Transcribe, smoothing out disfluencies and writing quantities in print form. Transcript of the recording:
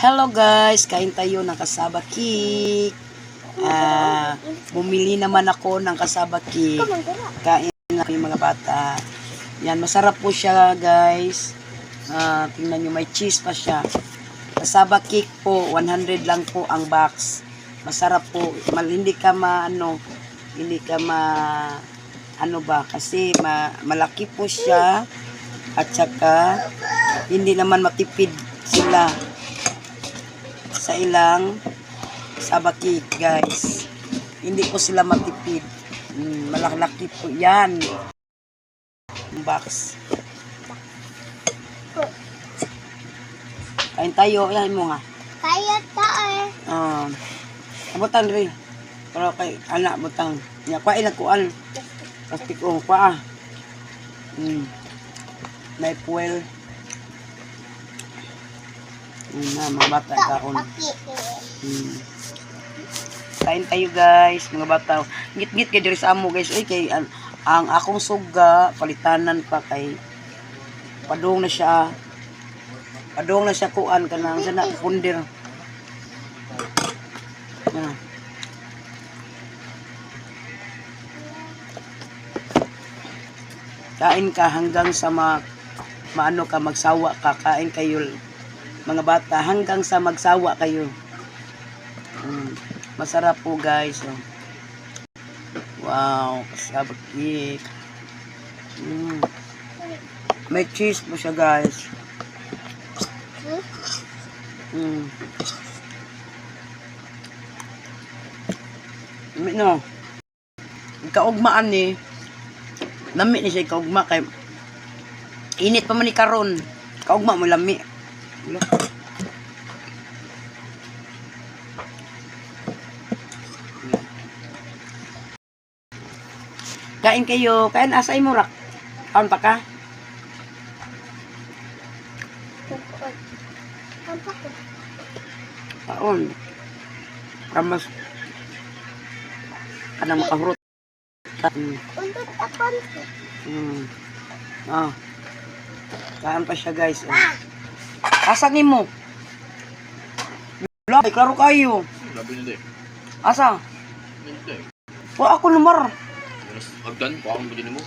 Hello guys, kain tayo ng kasaba cake. Bumili naman ako ng kasaba cake. Kain na yung mga bata. Yan, masarap po siya guys. Tingnan nyo, may cheese pa siya. Kasaba cake po, 100 lang po ang box. Masarap po. Hindi ka kasi malaki po siya. At saka, hindi naman matipid sila sa ilang kasaba cake guys. Hindi po sila matipid. Malaki po yan. Box. Kain tayo. Yan mo nga. Kaya tayo. Abutan rin. Pero kay anak butang. Kuwain na kuan. Plastic o kuwa. May fuel. Mga bata kaon. Kain tayo guys, mga bata. Git-git kay diri sa amo guys. Ay kay ang akong suga palitanan pa kay padung na siya. Padung na siya kuan kanang sana pundir. Kain ka hanggang sa maano ka magsawa ka. Kain kayo mga bata hanggang sa magsawa kayo. Masarap po guys. Wow, kasaba cake. May cheese po siya guys. No. Kaugmaan ni. Lami ni siya kaugma kay init pa man ni karon. Kaugma mo lami. Kain kayo. Kain asay mo rak. Kaon pa ka? Kaon. Kamas. Kanang makahurot. Kain pa siya guys. Asa ni mo? Labi, klaro kayo. Labi na din. Asa? Hindi. Wa ako lumar. Hagdan, pakang bili mo.